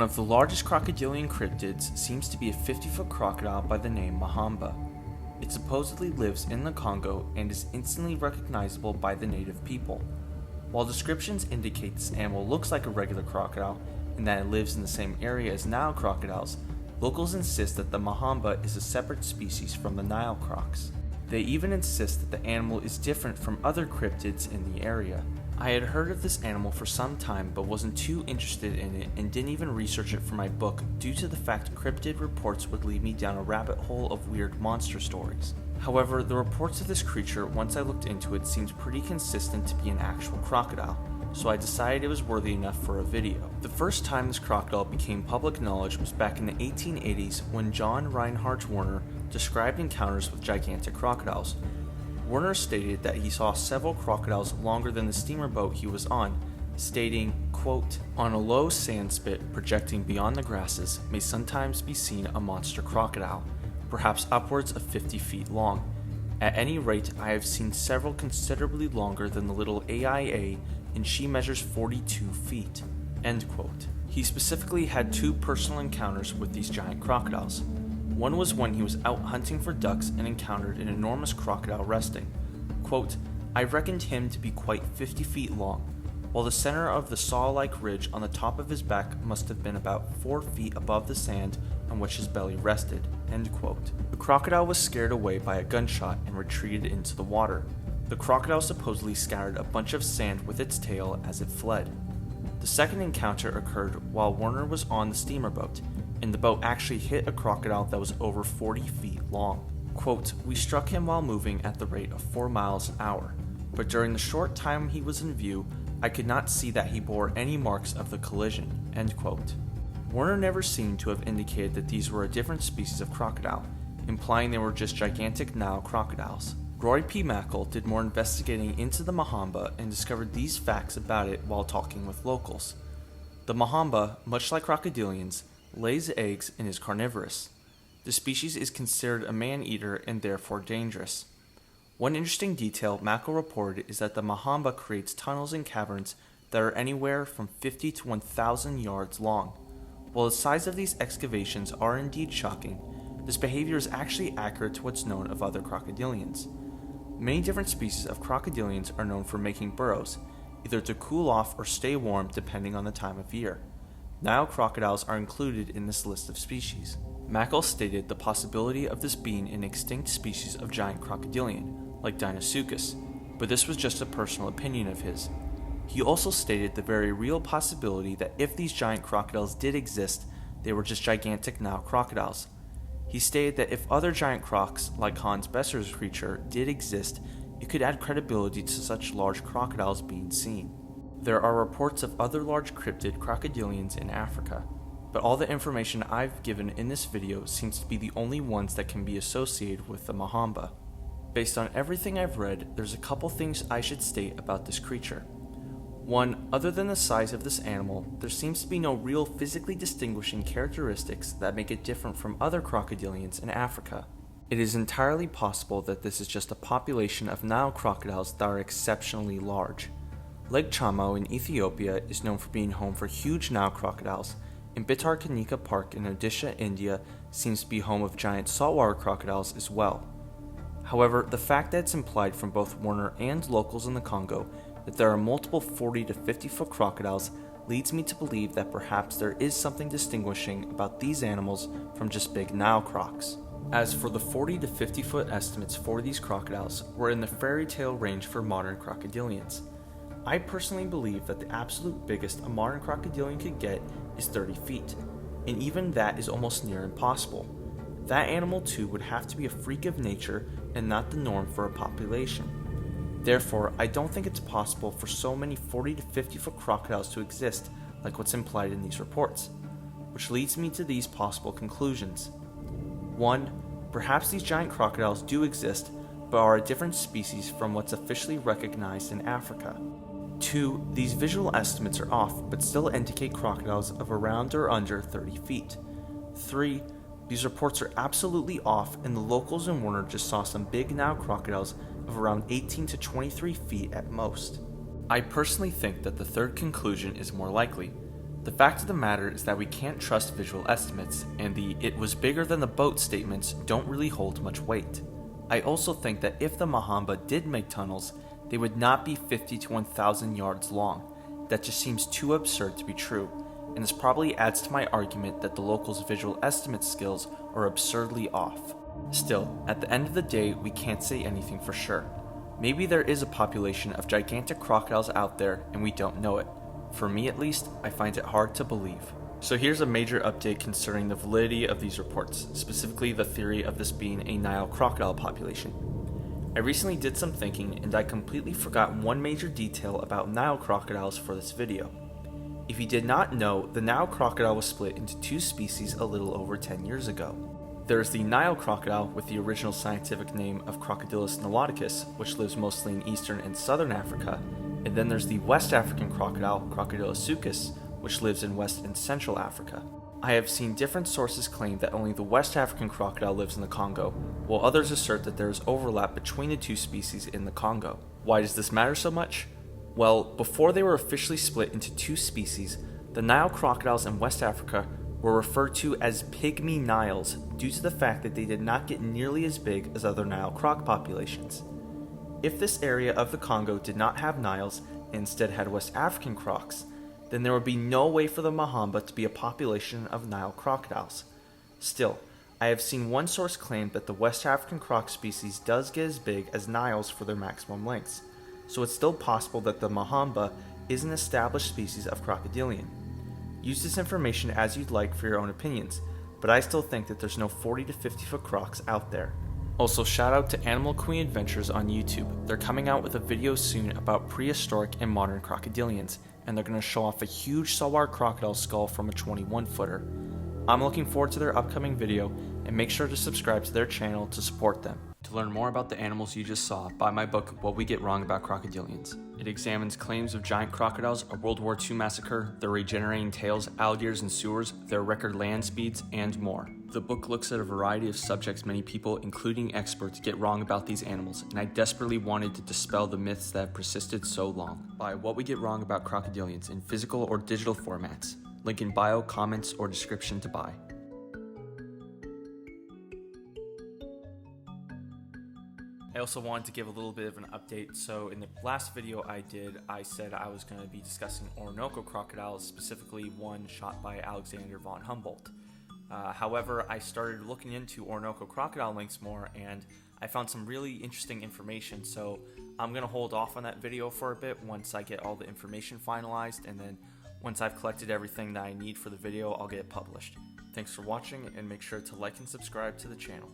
One of the largest crocodilian cryptids seems to be a 50-foot crocodile by the name Mahamba. It supposedly lives in the Congo and is instantly recognizable by the native people. While descriptions indicate this animal looks like a regular crocodile and that it lives in the same area as Nile crocodiles, locals insist that the Mahamba is a separate species from the Nile crocs. They even insist that the animal is different from other cryptids in the area. I had heard of this animal for some time but wasn't too interested in it and didn't even research it for my book due to the fact cryptid reports would lead me down a rabbit hole of weird monster stories. However, the reports of this creature, once I looked into it, seemed pretty consistent to be an actual crocodile, so I decided it was worthy enough for a video. The first time this crocodile became public knowledge was back in the 1880s when John Reinhardt Warner described encounters with gigantic crocodiles. Warner stated that he saw several crocodiles longer than the steamer boat he was on, stating, quote, "On a low sand spit projecting beyond the grasses may sometimes be seen a monster crocodile, perhaps upwards of 50 feet long. At any rate, I have seen several considerably longer than the little AIA, and she measures 42 feet." End quote. He specifically had two personal encounters with these giant crocodiles. One was when he was out hunting for ducks and encountered an enormous crocodile resting. Quote, "I reckoned him to be quite 50 feet long, while the center of the saw-like ridge on the top of his back must have been about 4 feet above the sand on which his belly rested." End quote. The crocodile was scared away by a gunshot and retreated into the water. The crocodile supposedly scattered a bunch of sand with its tail as it fled. The second encounter occurred while Warner was on the steamer boat, and the boat actually hit a crocodile that was over 40 feet long. Quote, "We struck him while moving at the rate of 4 miles an hour, but during the short time he was in view, I could not see that he bore any marks of the collision." End quote. Warner never seemed to have indicated that these were a different species of crocodile, implying they were just gigantic Nile crocodiles. Roy P. Mackle did more investigating into the Mahamba and discovered these facts about it while talking with locals. The Mahamba, much like crocodilians, lays eggs and is carnivorous. The species is considered a man-eater and therefore dangerous. One interesting detail Mackle reported is that the Mahamba creates tunnels and caverns that are anywhere from 50 to 1,000 yards long. While the size of these excavations are indeed shocking, this behavior is actually accurate to what's known of other crocodilians. Many different species of crocodilians are known for making burrows, either to cool off or stay warm depending on the time of year. Nile crocodiles are included in this list of species. Mackle stated the possibility of this being an extinct species of giant crocodilian, like Deinosuchus, but this was just a personal opinion of his. He also stated the very real possibility that if these giant crocodiles did exist, they were just gigantic Nile crocodiles. He stated that if other giant crocs, like Hans Besser's creature, did exist, it could add credibility to such large crocodiles being seen. There are reports of other large cryptid crocodilians in Africa, but all the information I've given in this video seems to be the only ones that can be associated with the Mahamba. Based on everything I've read, there's a couple things I should state about this creature. One, other than the size of this animal, there seems to be no real physically distinguishing characteristics that make it different from other crocodilians in Africa. It is entirely possible that this is just a population of Nile crocodiles that are exceptionally large. Lake Chamo in Ethiopia is known for being home for huge Nile crocodiles, and Bhitarkanika Park in Odisha, India seems to be home of giant saltwater crocodiles as well. However, the fact that it's implied from both Warner and locals in the Congo that there are multiple 40 to 50 foot crocodiles leads me to believe that perhaps there is something distinguishing about these animals from just big Nile crocs. As for the 40 to 50 foot estimates for these crocodiles, we're in the fairy tale range for modern crocodilians. I personally believe that the absolute biggest a modern crocodilian could get is 30 feet, and even that is almost near impossible. That animal too would have to be a freak of nature and not the norm for a population. Therefore, I don't think it's possible for so many 40 to 50 foot crocodiles to exist like what's implied in these reports, which leads me to these possible conclusions. 1. Perhaps these giant crocodiles do exist, but are a different species from what's officially recognized in Africa. 2. These visual estimates are off, but still indicate crocodiles of around or under 30 feet. 3. These reports are absolutely off, and the locals in Warner just saw some big Nile crocodiles of around 18 to 23 feet at most. I personally think that the third conclusion is more likely. The fact of the matter is that we can't trust visual estimates, and the "it was bigger than the boat" statements don't really hold much weight. I also think that if the Mahamba did make tunnels, they would not be 50 to 1,000 yards long. That just seems too absurd to be true, and this probably adds to my argument that the locals' visual estimate skills are absurdly off. Still, at the end of the day, we can't say anything for sure. Maybe there is a population of gigantic crocodiles out there and we don't know it. For me at least, I find it hard to believe. So here's a major update concerning the validity of these reports, specifically the theory of this being a Nile crocodile population. I recently did some thinking and I completely forgot one major detail about Nile crocodiles for this video. If you did not know, the Nile crocodile was split into two species a little over 10 years ago. There is the Nile crocodile with the original scientific name of Crocodilus niloticus, which lives mostly in eastern and southern Africa, and then there's the West African crocodile, Crocodilus sucus, which lives in West and Central Africa. I have seen different sources claim that only the West African crocodile lives in the Congo, while others assert that there is overlap between the two species in the Congo. Why does this matter so much? Well, before they were officially split into two species, the Nile crocodiles in West Africa were referred to as pygmy Niles due to the fact that they did not get nearly as big as other Nile croc populations. If this area of the Congo did not have Niles and instead had West African crocs, then there would be no way for the Mahamba to be a population of Nile crocodiles. Still, I have seen one source claim that the West African croc species does get as big as Niles for their maximum lengths, so it's still possible that the Mahamba is an established species of crocodilian. Use this information as you'd like for your own opinions, but I still think that there's no 40 to 50 foot crocs out there. Also, shout out to Animal Queen Adventures on YouTube. They're coming out with a video soon about prehistoric and modern crocodilians, and they're going to show off a huge saltwater crocodile skull from a 21-footer. I'm looking forward to their upcoming video, and make sure to subscribe to their channel to support them. To learn more about the animals you just saw, buy my book, What We Get Wrong About Crocodilians. It examines claims of giant crocodiles, a World War II massacre, their regenerating tails, alligators and sewers, their record land speeds, and more. The book looks at a variety of subjects many people, including experts, get wrong about these animals, and I desperately wanted to dispel the myths that have persisted so long. Buy What We Get Wrong About Crocodilians in physical or digital formats. Link in bio, comments, or description to buy. I also wanted to give a little bit of an update. So in the last video I said I was going to be discussing Orinoco crocodiles, specifically one shot by Alexander von Humboldt. However, I started looking into Orinoco crocodile lynx more and I found some really interesting information, so I'm going to hold off on that video for a bit once I get all the information finalized, and then once I've collected everything that I need for the video, I'll get it published. Thanks for watching, and make sure to like and subscribe to the channel.